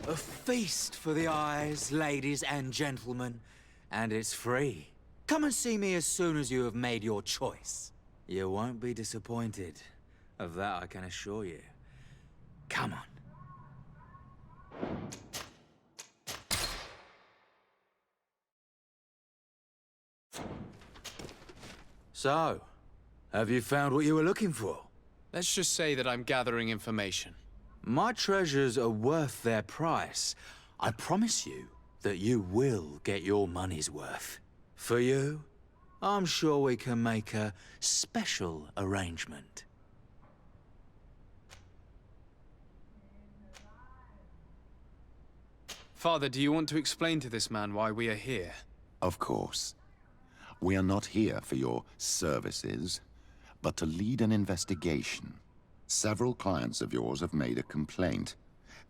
A feast for the eyes, ladies and gentlemen. And it's free. Come and see me as soon as you have made your choice. You won't be disappointed. Of that I can assure you. Come on. So, have you found what you were looking for? Let's just say that I'm gathering information. My treasures are worth their price. I promise you that you will get your money's worth. For you, I'm sure we can make a special arrangement. Father, do you want to explain to this man why we are here? Of course. We are not here for your services, but to lead an investigation. Several clients of yours have made a complaint.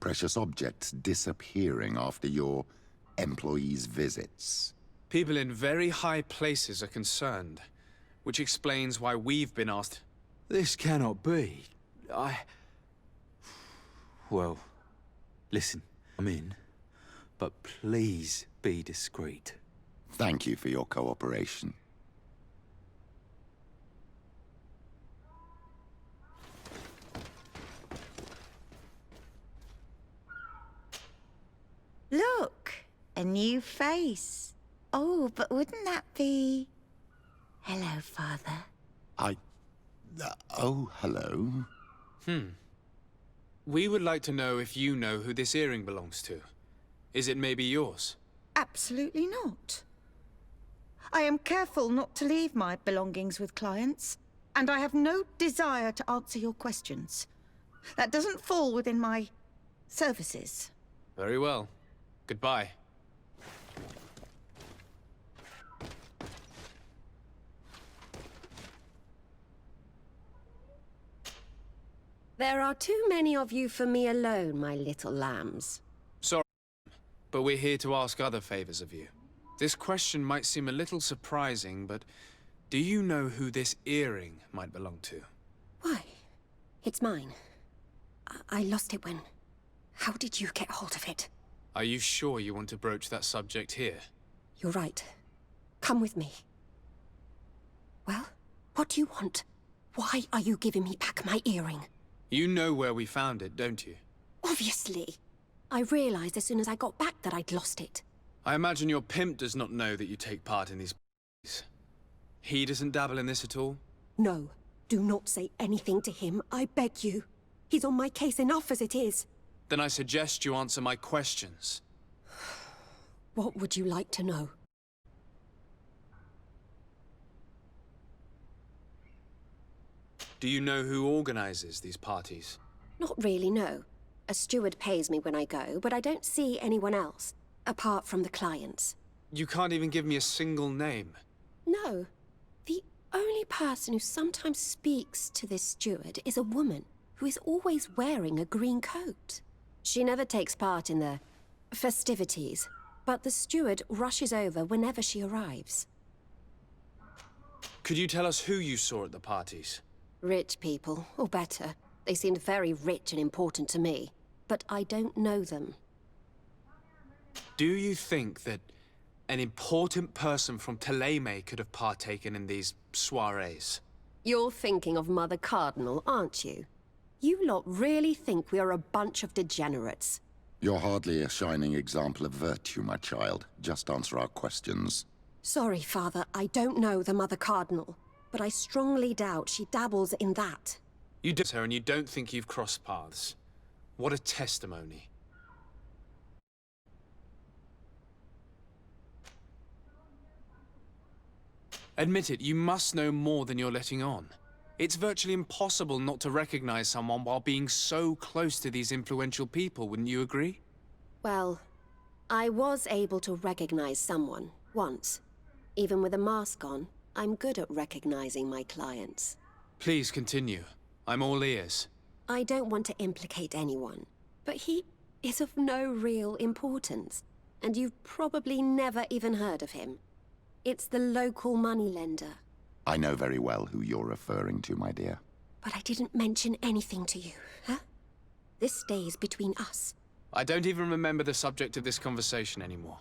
Precious objects disappearing after your employees' visits. People in very high places are concerned, which explains why we've been asked. This cannot be. Well, listen, I'm in, but please be discreet. Thank you for your cooperation. Look, a new face. Oh, but wouldn't that be... Hello, Father. Oh, hello. We would like to know if you know who this earring belongs to. Is it maybe yours? Absolutely not. I am careful not to leave my belongings with clients, and I have no desire to answer your questions. That doesn't fall within my services. Very well. Goodbye. There are too many of you for me alone, my little lambs. Sorry, but we're here to ask other favors of you. This question might seem a little surprising, but do you know who this earring might belong to? Why? It's mine. I lost it when... How did you get hold of it? Are you sure you want to broach that subject here? You're right. Come with me. Well, what do you want? Why are you giving me back my earring? You know where we found it, don't you? Obviously. I realized as soon as I got back that I'd lost it. I imagine your pimp does not know that you take part in these parties. He doesn't dabble in this at all? No. Do not say anything to him, I beg you. He's on my case enough as it is. Then I suggest you answer my questions. What would you like to know? Do you know who organizes these parties? Not really, no. A steward pays me when I go, but I don't see anyone else, apart from the clients. You can't even give me a single name. No. The only person who sometimes speaks to this steward is a woman who is always wearing a green coat. She never takes part in the festivities, but the steward rushes over whenever she arrives. Could you tell us who you saw at the parties? Rich people, or better. They seemed very rich and important to me, but I don't know them. Do you think that an important person from Thélème could have partaken in these soirees? You're thinking of Mother Cardinal, aren't you? You lot really think we are a bunch of degenerates. You're hardly a shining example of virtue, my child. Just answer our questions. Sorry, Father, I don't know the Mother Cardinal, but I strongly doubt she dabbles in that. You do her and you don't think you've crossed paths. What a testimony. Admit it, you must know more than you're letting on. It's virtually impossible not to recognize someone while being so close to these influential people, wouldn't you agree? Well, I was able to recognize someone, once. Even with a mask on, I'm good at recognizing my clients. Please continue. I'm all ears. I don't want to implicate anyone, but he is of no real importance, and you've probably never even heard of him. It's the local moneylender. I know very well who you're referring to, my dear. But I didn't mention anything to you, huh? This stays between us. I don't even remember the subject of this conversation anymore.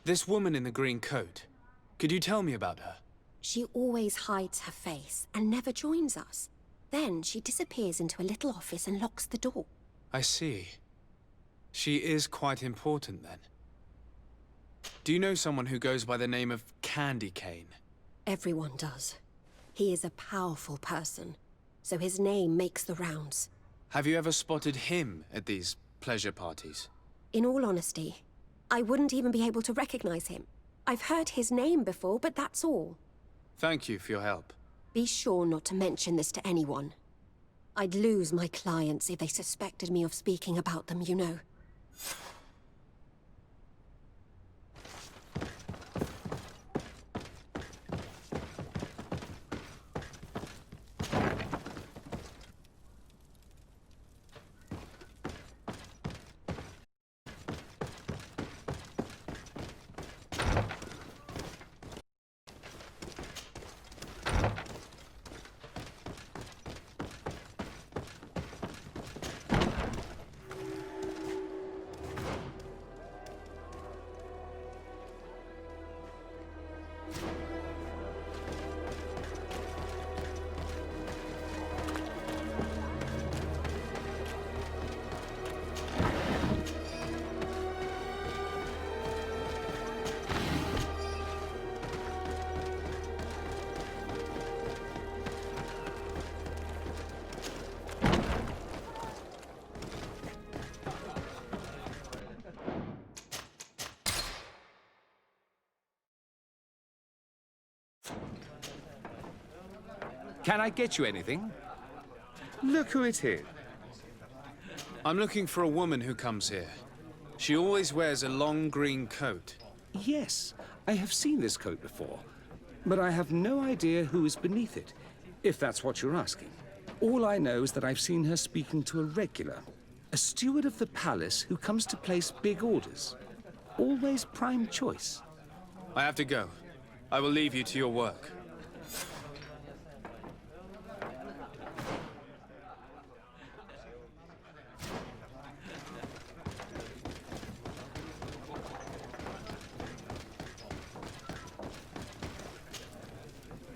This woman in the green coat, could you tell me about her? She always hides her face and never joins us. Then she disappears into a little office and locks the door. I see. She is quite important, then. Do you know someone who goes by the name of Candy Cane? Everyone does. He is a powerful person, so his name makes the rounds. Have you ever spotted him at these pleasure parties? In all honesty, I wouldn't even be able to recognize him. I've heard his name before, but that's all. Thank you for your help. Be sure not to mention this to anyone. I'd lose my clients if they suspected me of speaking about them, you know. Can I get you anything? Look who it is. I'm looking for a woman who comes here. She always wears a long green coat. Yes, I have seen this coat before, but I have no idea who is beneath it, if that's what you're asking. All I know is that I've seen her speaking to a regular, a steward of the palace who comes to place big orders. Always prime choice. I have to go. I will leave you to your work.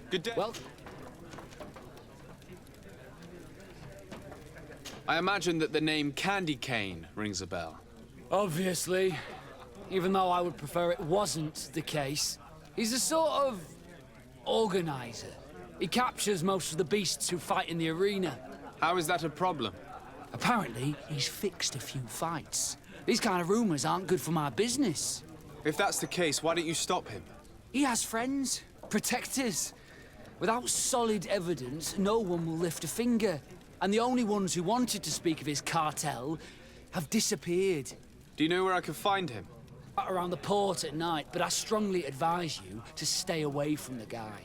Good day. Well, I imagine that the name Candy Cane rings a bell. obviously, even though I would prefer it wasn't the case, he's a sort of organizer. He captures most of the beasts who fight in the arena. How is that a problem? Apparently, he's fixed a few fights. These kind of rumors aren't good for my business. If that's the case, why don't you stop him? He has friends, protectors. Without solid evidence, no one will lift a finger. And the only ones who wanted to speak of his cartel have disappeared. Do you know where I can find him? Around the port at night, but I strongly advise you to stay away from the guy.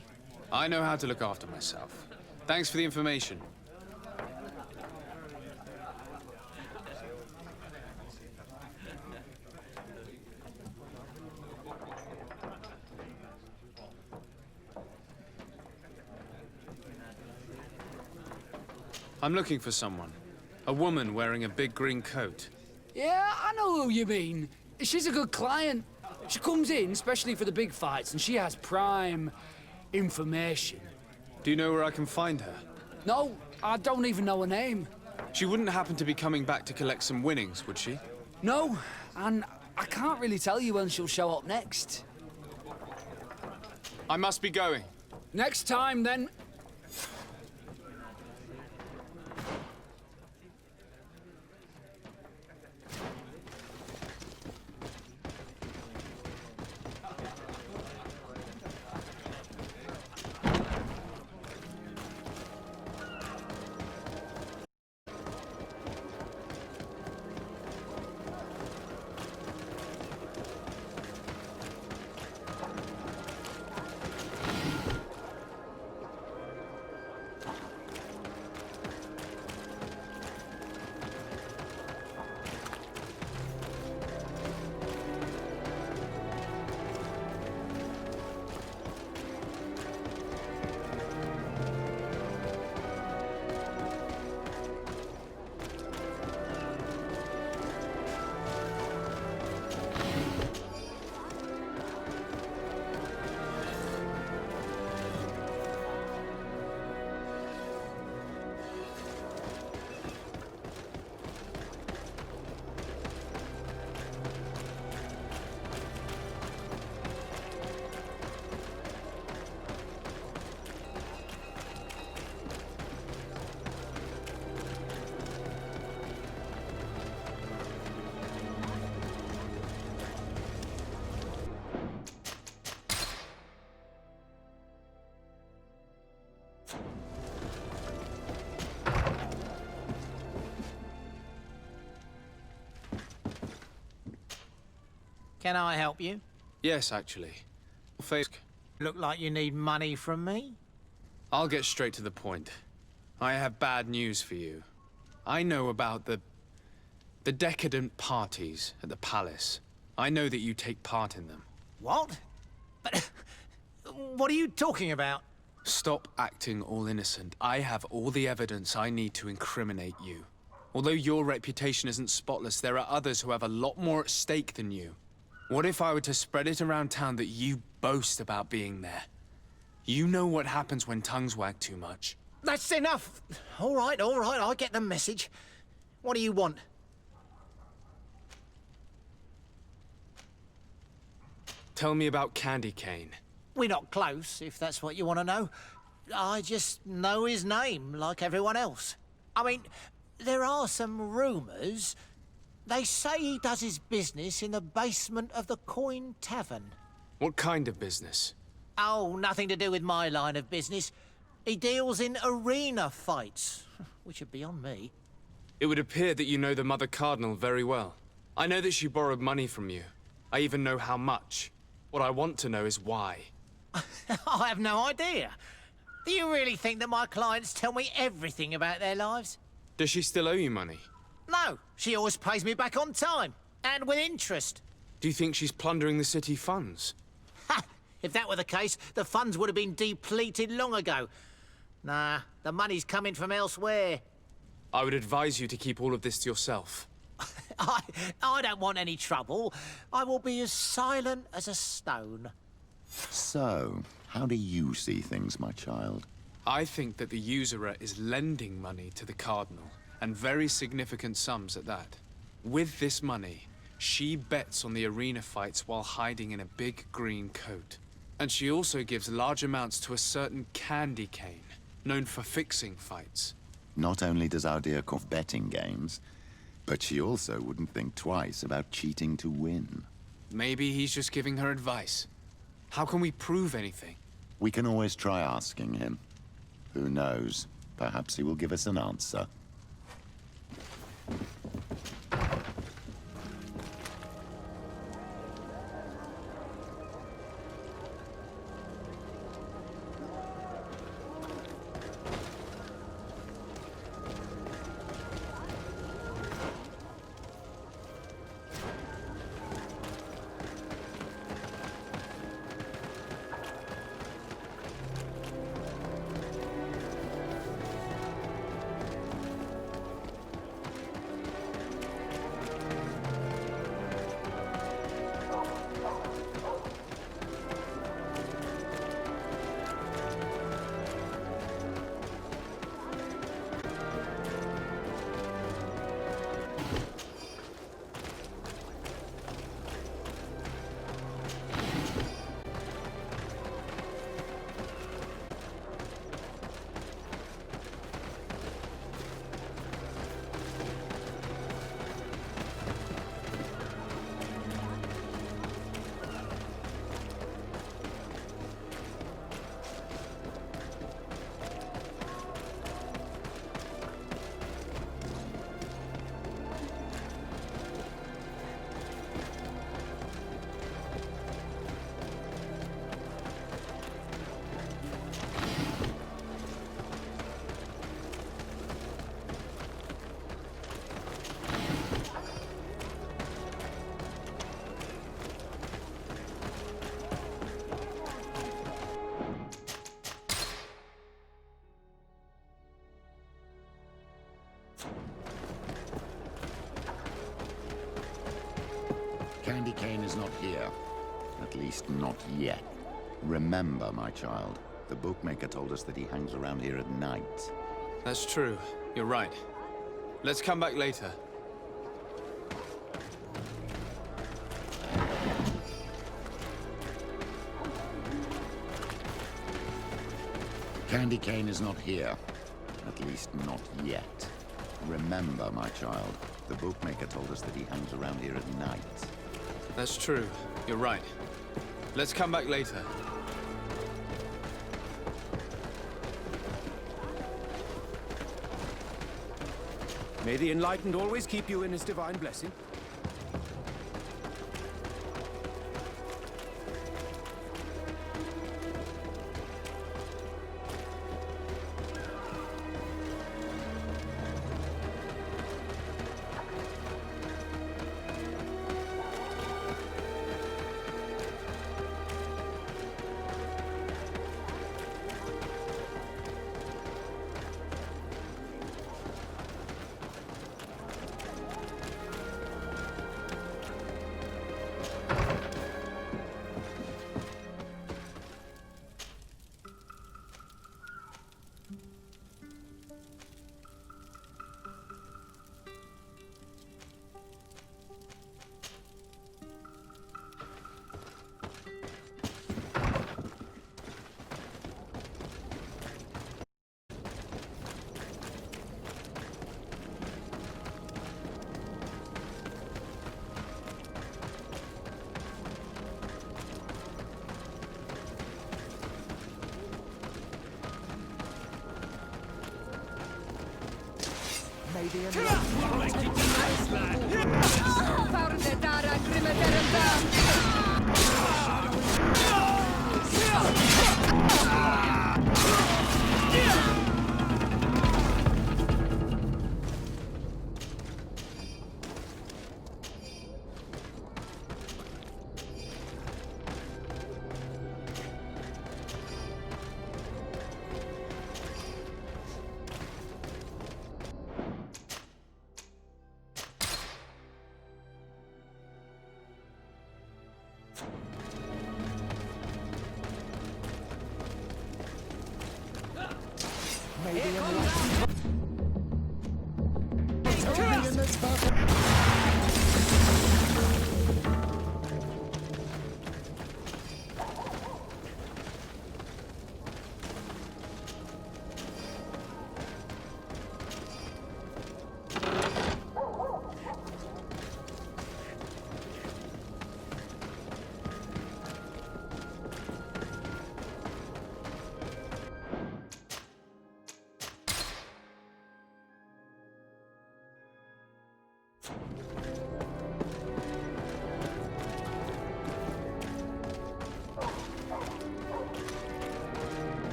I know how to look after myself. Thanks for the information. I'm looking for someone. A woman wearing a big green coat. Yeah, I know who you mean. She's a good client. She comes in, especially for the big fights, and she has prime information. Do you know where I can find her? No, I don't even know her name. She wouldn't happen to be coming back to collect some winnings, would she? No, and I can't really tell you when she'll show up next. I must be going. Next time, then. Can I help you? Yes, actually. Face. Look like you need money from me? I'll get straight to the point. I have bad news for you. I know about the decadent parties at the palace. I know that you take part in them. What? But what are you talking about? Stop acting all innocent. I have all the evidence I need to incriminate you. Although your reputation isn't spotless, there are others who have a lot more at stake than you. What if I were to spread it around town that you boast about being there? You know what happens when tongues wag too much. That's enough. All right, I get the message. What do you want? Tell me about Candy Cane. We're not close, if that's what you want to know. I just know his name, like everyone else. I mean, there are some rumours. They say he does his business in the basement of the Coin Tavern. What kind of business? Oh, nothing to do with my line of business. He deals in arena fights, which are beyond me. It would appear that you know the Mother Cardinal very well. I know that she borrowed money from you. I even know how much. What I want to know is why. I have no idea. Do you really think that my clients tell me everything about their lives? Does she still owe you money? No, she always pays me back on time, and with interest. Do you think she's plundering the city funds? Ha! If that were the case, the funds would have been depleted long ago. Nah, the money's coming from elsewhere. I would advise you to keep all of this to yourself. I don't want any trouble. I will be as silent as a stone. So, how do you see things, my child? I think that the usurer is lending money to the Cardinal, and very significant sums at that. With this money, she bets on the arena fights while hiding in a big green coat. And she also gives large amounts to a certain Candy Cane, known for fixing fights. Not only does our dear Koff betting games, but she also wouldn't think twice about cheating to win. Maybe he's just giving her advice. How can we prove anything? We can always try asking him. Who knows? Perhaps he will give us an answer. Candy Cane is not here. At least not yet. Remember, my child, the bookmaker told us that he hangs around here at night. That's true. You're right. Let's come back later. Candy Cane is not here. At least not yet. Remember, my child, the bookmaker told us that he hangs around here at night. That's true. You're right. Let's come back later. May the Enlightened always keep you in his divine blessing.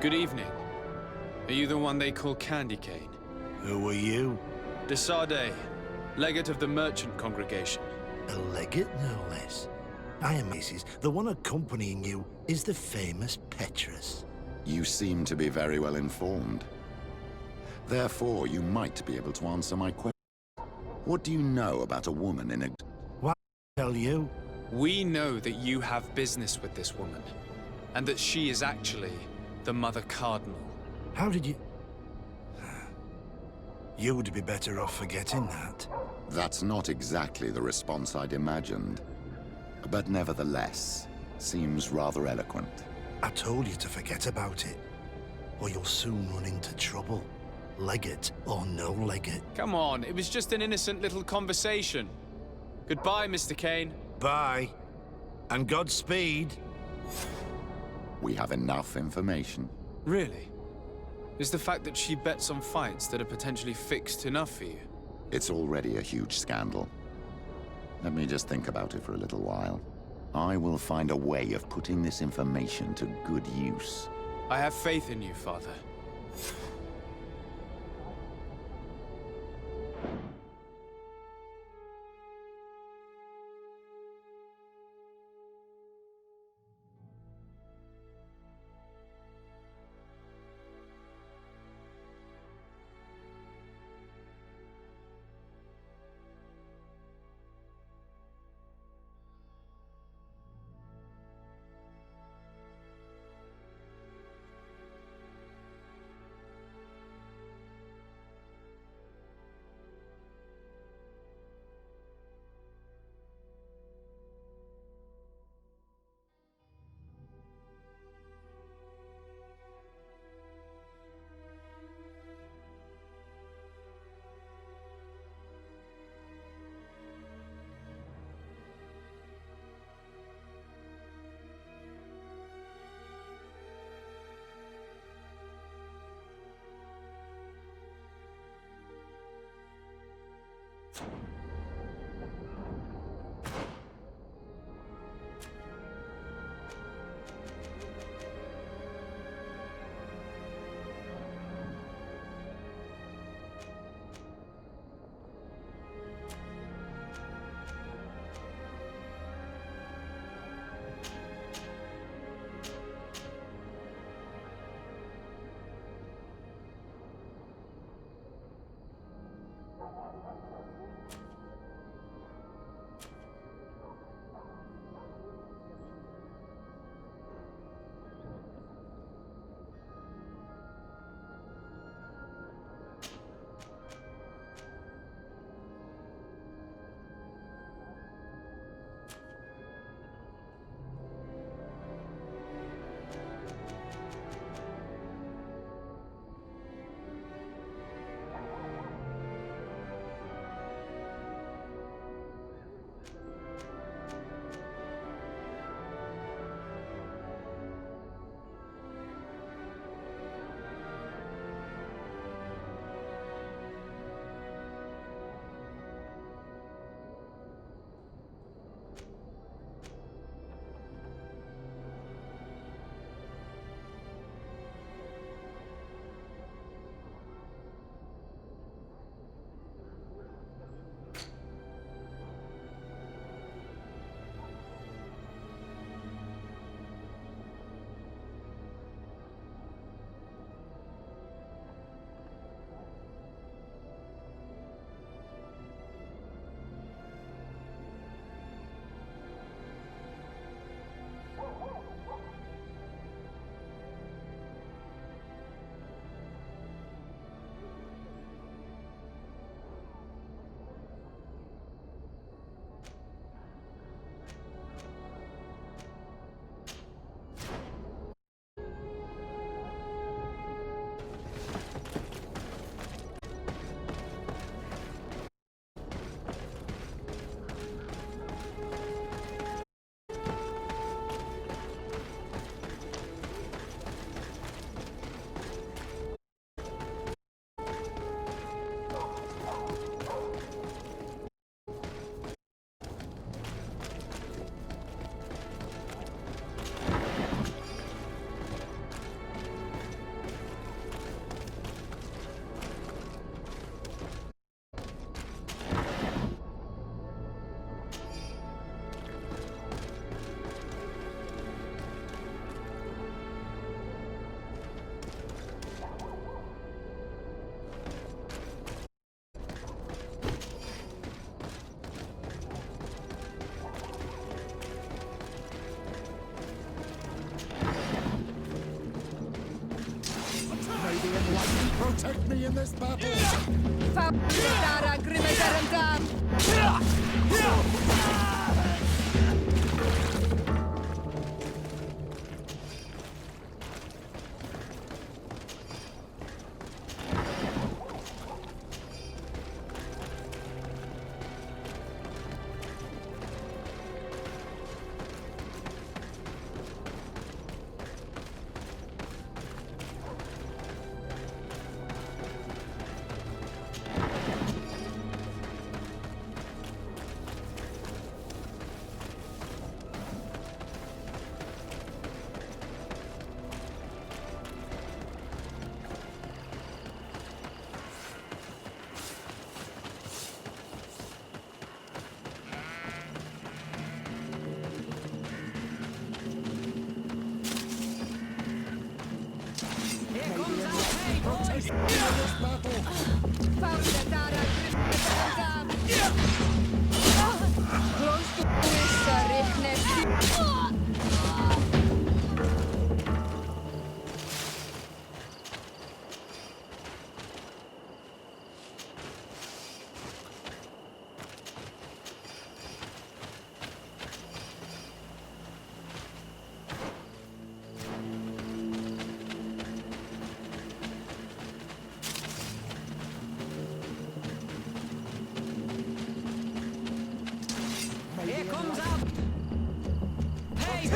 Good evening. Are you the one they call Candy Cane? Who are you? De Sardet, legate of the merchant congregation. A legate, no less. I am Mrs. The one accompanying you is the famous Petrus. You seem to be very well informed. Therefore, you might be able to answer my question. What do you know about a woman in a... What tell you? We know that you have business with this woman, and that she is actually the Mother Cardinal. How did you... You would be better off forgetting that. That's not exactly the response I'd imagined. But nevertheless, seems rather eloquent. I told you to forget about it, or you'll soon run into trouble. Legate or no legate. Come on, it was just an innocent little conversation. Goodbye, Mr. Kane. Bye. And Godspeed. We have enough information. Really? Is the fact that she bets on fights that are potentially fixed enough for you? It's already a huge scandal. Let me just think about it for a little while. I will find a way of putting this information to good use. I have faith in you, Father. Protect me in this battle! Here comes up! Hey,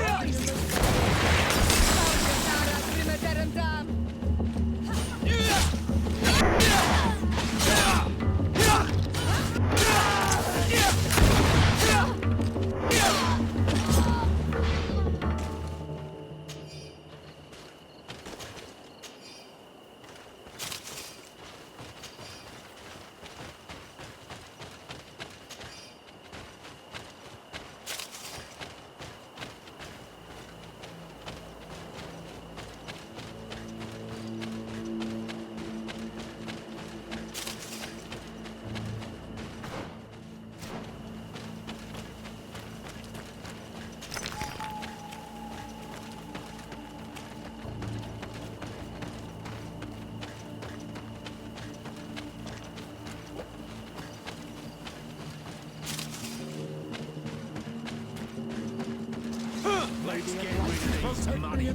Let's get rid of this money.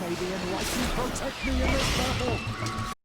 lady, and like you protect me in this battle.